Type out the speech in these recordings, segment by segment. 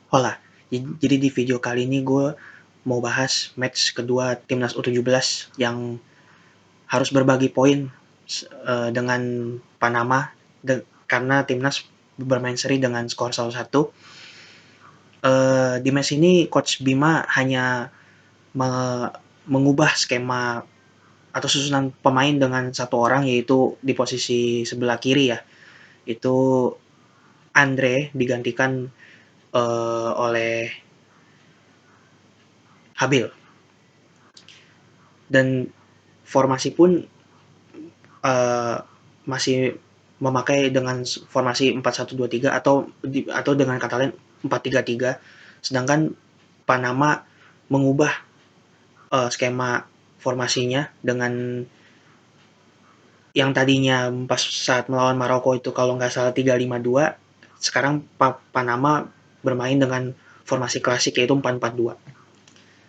Hola, jadi di video kali ini gue mau bahas match kedua timnas U17 yang harus berbagi poin dengan Panama karena timnas bermain seri dengan skor 1-1. Di match ini Coach Bima hanya mengubah skema atau susunan pemain dengan satu orang, yaitu di posisi sebelah kiri ya, itu Andre digantikan oleh Habil, dan formasi pun masih memakai dengan formasi 4-1-2-3 atau dengan kata lain 4-3-3, sedangkan Panama mengubah skema formasinya dengan yang tadinya pas saat melawan Maroko itu kalau nggak salah 3-5-2, sekarang Panama bermain dengan formasi klasik yaitu 4-4-2.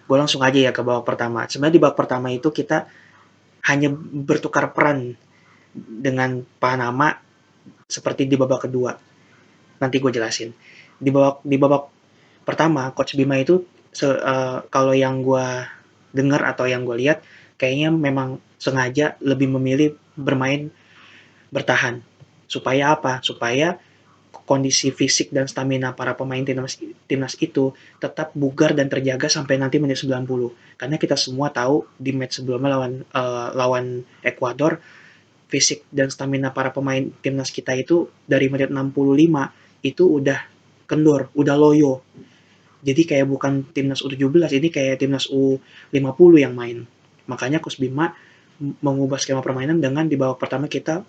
Gue langsung aja ya ke babak pertama. Sebenarnya di babak pertama itu kita hanya bertukar peran dengan Panama seperti di babak kedua. Nanti gue jelasin. Di babak pertama, Coach Bima itu kalau yang gue dengar atau yang gue lihat, kayaknya memang sengaja lebih memilih bermain bertahan. Supaya apa? Supaya kondisi fisik dan stamina para pemain timnas itu tetap bugar dan terjaga sampai nanti menit 90. Karena kita semua tahu di match sebelumnya lawan Ekuador, fisik dan stamina para pemain timnas kita itu dari menit 65 itu udah kendor, udah loyo. Jadi kayak bukan timnas U17, ini kayak timnas U50 yang main. Makanya Coach Bima mengubah skema permainan dengan di babak pertama kita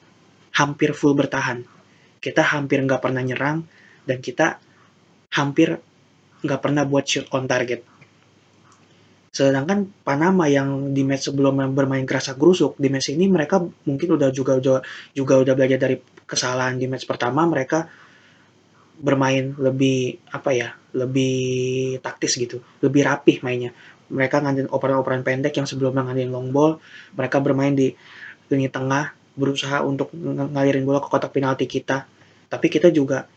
hampir full bertahan. Kita hampir nggak pernah nyerang, dan kita hampir nggak pernah buat shoot on target. Sedangkan Panama yang di match sebelumnya bermain gerasa gerusuk, di match ini mereka mungkin udah belajar dari kesalahan di match pertama. Mereka bermain lebih apa ya, lebih taktis gitu, lebih rapih mainnya. Mereka ngandelin operan-operan pendek yang sebelumnya ngandelin long ball. Mereka bermain di lini tengah, berusaha untuk ngalirin bola ke kotak penalti kita. Tapi kita juga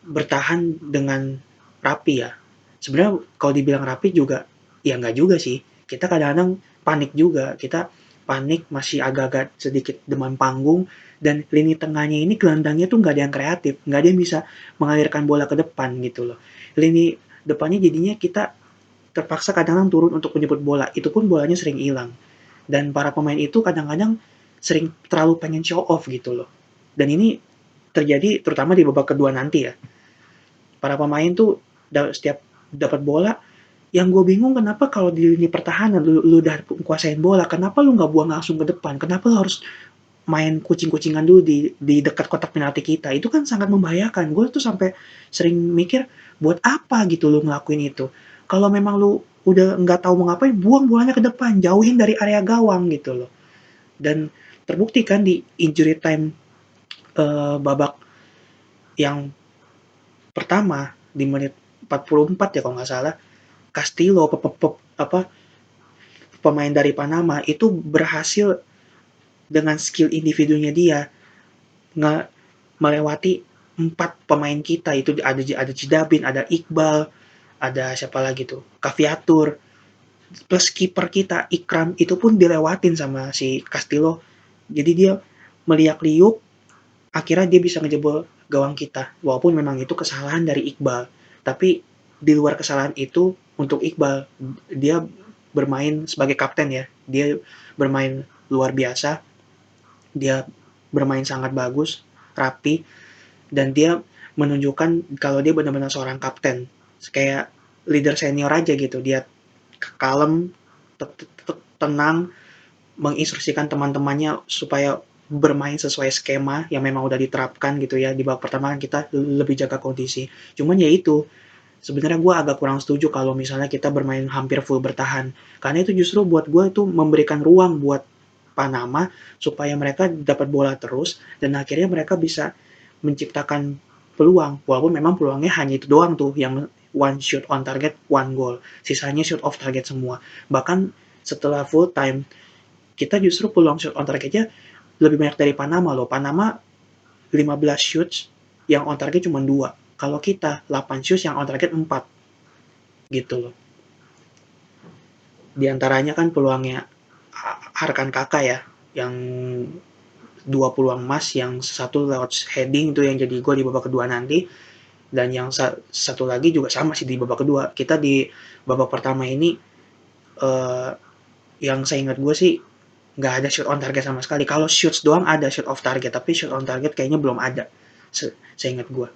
bertahan dengan rapi ya. Sebenarnya kalau dibilang rapi juga, ya nggak juga sih. Kita kadang-kadang panik juga. Kita panik, masih agak-agak sedikit demam panggung, dan lini tengahnya ini gelandangnya tuh nggak ada yang kreatif, nggak ada yang bisa mengalirkan bola ke depan gitu loh. Lini depannya jadinya kita terpaksa kadang-kadang turun untuk menjemput bola. Itu pun bolanya sering hilang. Dan para pemain itu kadang-kadang sering terlalu pengen show off gitu loh. Dan ini terjadi terutama di babak kedua nanti ya. Para pemain tuh setiap dapat bola, yang gue bingung kenapa kalau di lini pertahanan lu udah kuasain bola, kenapa lu nggak buang langsung ke depan? Kenapa lu harus main kucing-kucingan dulu di dekat kotak penalti kita? Itu kan sangat membahayakan. Gue tuh sampai sering mikir, buat apa gitu lu ngelakuin itu? Kalau memang lu udah nggak tahu mau ngapain, buang bolanya ke depan, jauhin dari area gawang gitu loh. Dan terbukti kan di injury time babak yang pertama di menit 44 ya kalau nggak salah, Castillo apa pemain dari Panama itu berhasil dengan skill individunya dia nge melewati 4 pemain kita. Itu ada Cidabin, ada Iqbal, ada siapa lagi tuh, Caviatur, plus kiper kita Ikram itu pun dilewatin sama si Castillo. Jadi dia meliak-liuk, akhirnya dia bisa ngejebol gawang kita. Walaupun memang itu kesalahan dari Iqbal, tapi di luar kesalahan itu, untuk Iqbal, dia bermain sebagai kapten ya. Dia bermain luar biasa, dia bermain sangat bagus, rapi, dan dia menunjukkan kalau dia benar-benar seorang kapten. Kayak leader senior aja gitu. Dia kalem, tenang, menginstruksikan teman-temannya supaya bermain sesuai skema yang memang udah diterapkan gitu ya. Di babak pertama kan kita lebih jaga kondisi. Cuman ya itu, sebenarnya gue agak kurang setuju kalau misalnya kita bermain hampir full bertahan. Karena itu justru buat gue itu memberikan ruang buat Panama supaya mereka dapat bola terus, dan akhirnya mereka bisa menciptakan peluang. Walaupun memang peluangnya hanya itu doang tuh, yang one shot on target, one goal. Sisanya shot off target semua. Bahkan setelah full time, kita justru peluang shot on targetnya lebih banyak dari Panama loh. Panama 15 shoots, yang on target cuma 2. Kalau kita 8 shoot yang on target 4 gitu loh. Di antaranya kan peluangnya Arkan Kakak ya, yang 2 peluang emas, yang satu lewat heading itu yang jadi gol di babak kedua nanti, dan yang satu lagi juga sama sih di babak kedua. Kita di babak pertama ini yang saya ingat gue sih nggak ada shoot on target sama sekali. Kalau shoots doang ada shoot off target, tapi shoot on target kayaknya belum ada. Saya ingat gue.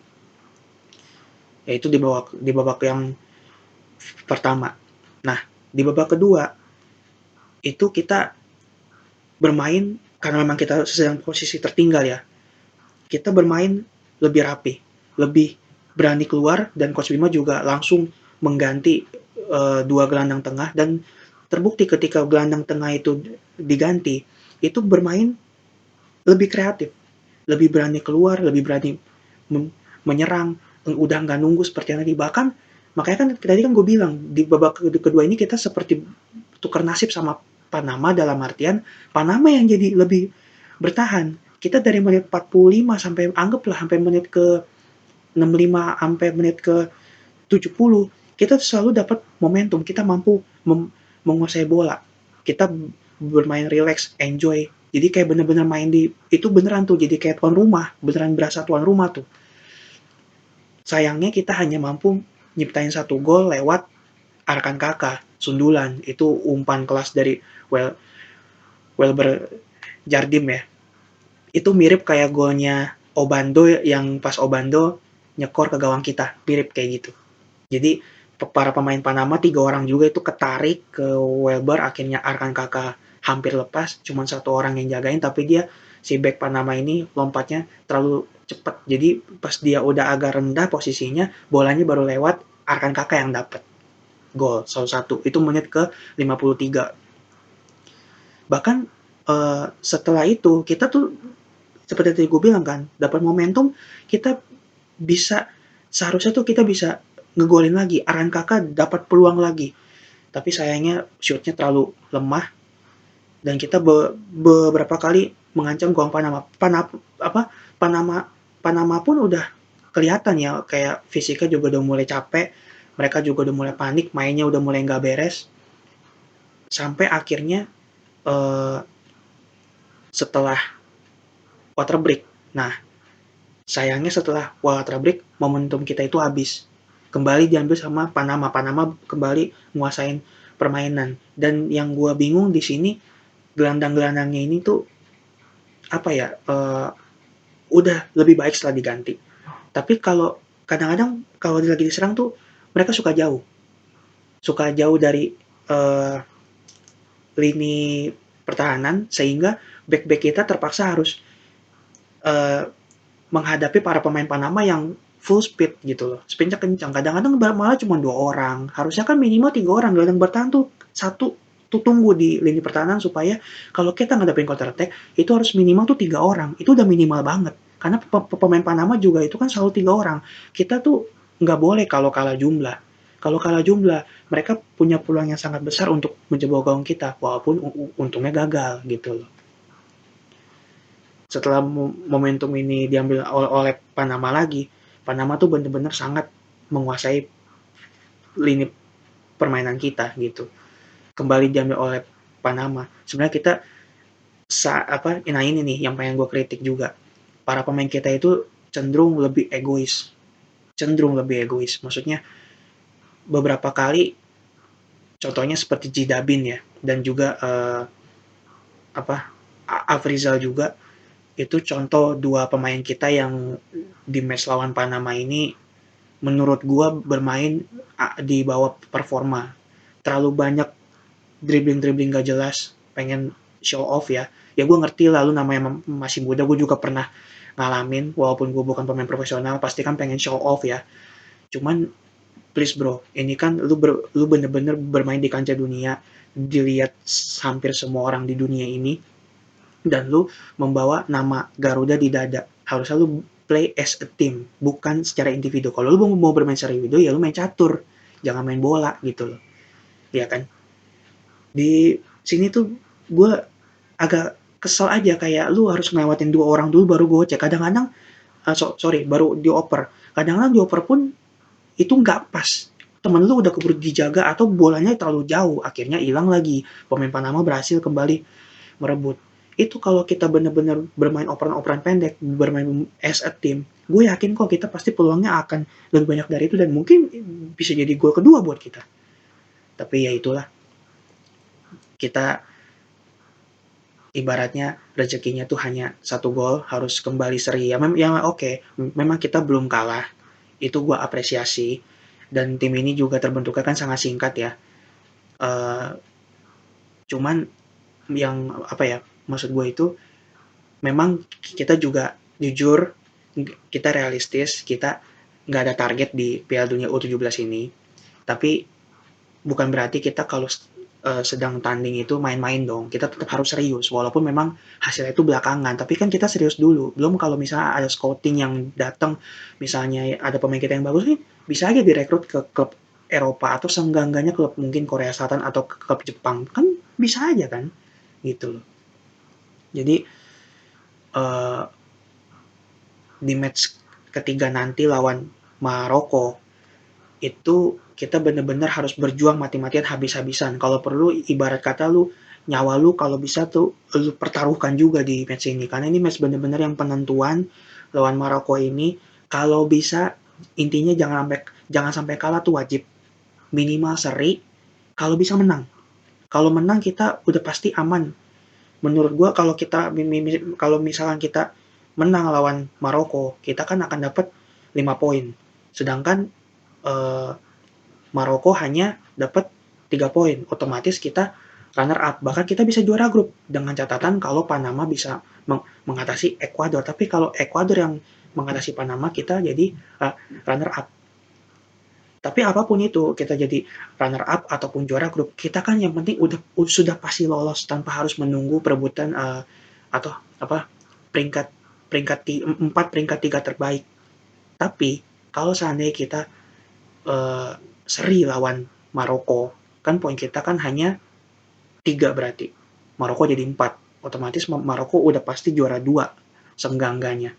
Yaitu di babak yang pertama. Nah, di babak kedua itu kita bermain karena memang kita sedang posisi tertinggal ya. Kita bermain lebih rapi, lebih berani keluar, dan Coach Bima juga langsung mengganti dua gelandang tengah, dan terbukti ketika gelandang tengah itu diganti, itu bermain lebih kreatif, lebih berani keluar, lebih berani menyerang, udah nggak nunggu seperti yang tadi. Bahkan makanya kan tadi kan gue bilang di babak kedua ini kita seperti tukar nasib sama Panama, dalam artian Panama yang jadi lebih bertahan. Kita dari menit 45 sampai anggaplah sampai menit ke 65 sampai menit ke 70, kita selalu dapat momentum, kita mampu menguasai bola. Kita bermain relax, enjoy. Jadi kayak bener-bener main di itu beneran tuh, jadi kayak tuan rumah, beneran berasa tuan rumah tuh. Sayangnya kita hanya mampu nyiptain satu gol lewat Arkan Kakak, sundulan. Itu umpan kelas dari Welber Jardim ya. Itu mirip kayak golnya Obando, yang pas Obando nyekor ke gawang kita, mirip kayak gitu. Jadi para pemain Panama 3 orang juga itu ketarik ke Welber, akhirnya Arkan Kakak hampir lepas, cuma satu orang yang jagain, tapi dia si back Panama ini lompatnya terlalu cepat. Jadi pas dia udah agak rendah posisinya, bolanya baru lewat, Arkan Kakak yang dapat gol 1-1. Itu menit ke 53. Bahkan setelah itu kita tuh seperti tadi gue bilang kan, dapat momentum, kita bisa seharusnya tuh kita bisa ngegolin lagi. Arkan Kakak dapat peluang lagi, tapi sayangnya shootnya terlalu lemah, dan kita beberapa kali mengancam gawang Panama. Panama Panama pun udah kelihatan ya, kayak fisiknya juga udah mulai capek, mereka juga udah mulai panik, mainnya udah mulai nggak beres, sampai akhirnya setelah water break. Nah, sayangnya setelah water break, momentum kita itu habis. Kembali diambil sama Panama. Panama kembali nguasain permainan. Dan yang gue bingung di sini, gelandang-gelandangnya ini tuh apa ya? Udah lebih baik setelah diganti. Tapi kalau kadang-kadang kalau lagi diserang tuh mereka suka jauh dari lini pertahanan, sehingga back-back kita terpaksa harus menghadapi para pemain Panama yang full speed gitu loh, speednya kencang. Kadang-kadang malah cuma 2 orang, harusnya kan minimal 3 orang. Gelandang bertahan tuh satu tuh tunggu di lini pertahanan, supaya kalau kita ngadepin counter attack itu harus minimal tuh 3 orang. Itu udah minimal banget, karena pemain Panama juga itu kan selalu 3 orang. Kita tuh nggak boleh kalau kalah jumlah. Kalau kalah jumlah, mereka punya peluang yang sangat besar untuk menjebol gawang kita, walaupun untungnya gagal gitu loh. Setelah momentum ini diambil oleh Panama lagi, Panama tuh bener-bener sangat menguasai lini permainan kita gitu. Kembali diambil oleh Panama. Sebenarnya kita nah ini nih yang pengen gue kritik juga. Para pemain kita itu cenderung lebih egois. Maksudnya beberapa kali, contohnya seperti Jidabin ya, dan juga Afrizal juga, itu contoh dua pemain kita yang di match lawan Panama ini menurut gua bermain di bawah performa. Terlalu banyak dribbling gak jelas, pengen show off ya. Ya gue ngerti lah, lu namanya masih muda, gue juga pernah ngalamin, walaupun gue bukan pemain profesional, pasti kan pengen show off ya. Cuman please bro, ini kan lu bener-bener bermain di kancah dunia, dilihat hampir semua orang di dunia ini, dan lu membawa nama Garuda di dada. Harusnya lu play as a team, bukan secara individu. Kalau lu mau bermain secara individu, ya lu main catur, jangan main bola gitu loh. Iya kan? Di sini tuh gue agak kesel aja, kayak lu harus ngelewatin 2 orang dulu baru gue cek. Kadang-kadang sorry, baru dioper. kadang-kadang dioper pun itu nggak pas, temen lu udah keburu dijaga atau bolanya terlalu jauh, akhirnya hilang lagi, pemain Panama berhasil kembali merebut. Itu kalau kita bener-bener bermain operan-operan pendek, bermain as a team, gue yakin kok kita pasti peluangnya akan lebih banyak dari itu dan mungkin bisa jadi gol kedua buat kita. Tapi ya itulah, kita ibaratnya rezekinya tuh hanya satu gol, harus kembali seri. Ya oke, memang kita belum kalah, itu gue apresiasi. Dan tim ini juga terbentuknya kan sangat singkat ya. Uh, Cuman yang apa ya, maksud gue itu memang kita juga jujur, kita realistis, kita nggak ada target di Piala Dunia U17 ini. Tapi bukan berarti kita kalau sedang tanding itu main-main dong. Kita tetap harus serius, walaupun memang hasilnya itu belakangan. Tapi kan kita serius dulu. Belum kalau misalnya ada scouting yang datang, misalnya ada pemain kita yang bagus nih, bisa aja direkrut ke klub Eropa atau seenggak-enggaknya klub mungkin Korea Selatan atau klub Jepang. Kan bisa aja kan, gitu loh. Jadi uh, di match ketiga nanti lawan Maroko itu kita bener-bener harus berjuang mati-matian habis-habisan. Kalau perlu ibarat kata lu nyawa lu kalau bisa tuh lu pertaruhkan juga di match ini karena ini match bener-bener yang penentuan lawan Maroko ini. Kalau bisa intinya jangan sampai kalah tuh wajib, minimal seri, kalau bisa menang. Kalau menang kita udah pasti aman. Menurut gua kalau misalkan kita menang lawan Maroko, kita kan akan dapat 5 poin. Sedangkan eh, Maroko hanya dapat 3 poin. Otomatis kita runner up. Bahkan kita bisa juara grup dengan catatan kalau Panama bisa mengatasi Ekuador. Tapi kalau Ekuador yang mengatasi Panama, kita jadi runner up. Tapi apapun itu, kita jadi runner up ataupun juara grup, kita kan yang penting sudah pasti lolos tanpa harus menunggu perebutan atau apa peringkat peringkat 4 peringkat 3 terbaik. Tapi kalau seandainya kita uh, seri lawan Maroko, kan poin kita kan hanya 3 berarti. Maroko jadi 4. Otomatis Maroko udah pasti juara 2 senggangganya.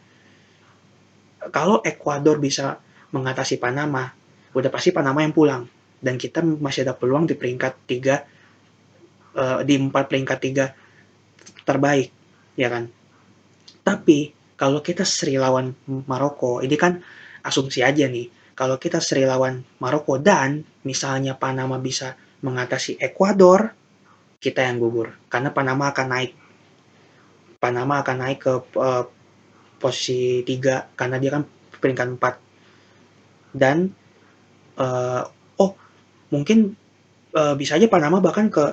Kalau Ekuador bisa mengatasi Panama, udah pasti Panama yang pulang. Dan kita masih ada peluang di peringkat 3, di 4 peringkat 3 terbaik, ya kan? Tapi kalau kita seri lawan Maroko, ini kan asumsi aja nih. Kalau kita seri lawan Maroko dan misalnya Panama bisa mengatasi Ekuador, kita yang gugur. Karena Panama akan naik. Panama akan naik ke posisi 3 karena dia kan peringkat 4. Dan uh, oh mungkin bisa aja Panama bahkan ke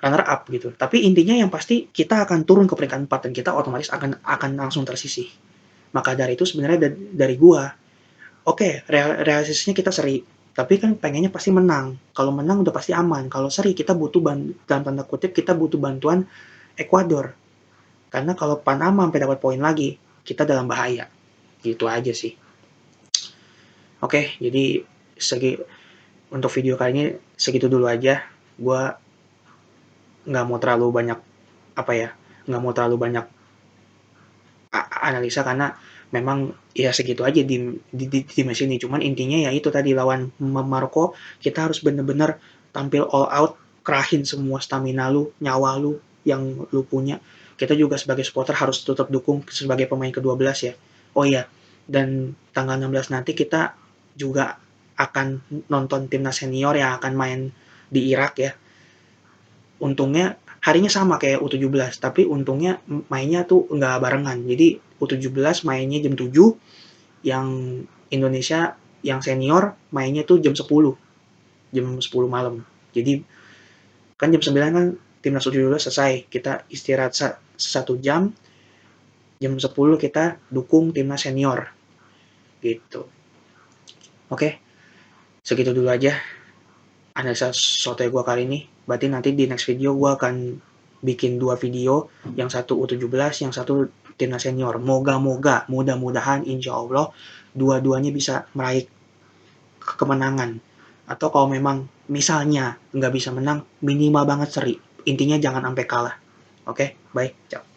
runner up gitu. Tapi intinya yang pasti kita akan turun ke peringkat 4 dan kita otomatis akan langsung tersisih. Maka dari itu sebenarnya dari gua, oke, realistisnya kita seri. Tapi kan pengennya pasti menang. Kalau menang udah pasti aman. Kalau seri kita butuh dalam tanda kutip kita butuh bantuan Ekuador. Karena kalau Panama sampai dapat poin lagi, kita dalam bahaya. Gitu aja sih. Oke, jadi untuk video kali ini segitu dulu aja. Gua nggak mau terlalu banyak nggak mau terlalu banyak analisa karena memang ya segitu aja di match ini. Cuman intinya ya itu tadi lawan Maroko kita harus bener-bener tampil all out, kerahin semua stamina lu, nyawa lu yang lu punya. Kita juga sebagai supporter harus tetap dukung sebagai pemain ke-12 ya. Oh iya, dan tanggal 16 nanti kita juga akan nonton timnas senior yang akan main di Irak ya. Untungnya harinya sama kayak U17, tapi untungnya mainnya tuh nggak barengan. Jadi U17 mainnya jam 7, yang Indonesia yang senior mainnya tuh jam 10 malam. Jadi kan jam 9 kan timnas U17 selesai, kita istirahat 1 jam, jam 10 kita dukung timnas senior gitu. Oke, segitu dulu aja analisa sotoy gue kali ini. Berarti nanti di next video gue akan bikin 2 video, yang satu U17, yang satu timnas senior. Moga-moga, mudah-mudahan insya Allah dua-duanya bisa meraih kemenangan. Atau kalau memang misalnya nggak bisa menang, minimal banget seri. Intinya jangan sampai kalah. Oke, bye. Ciao.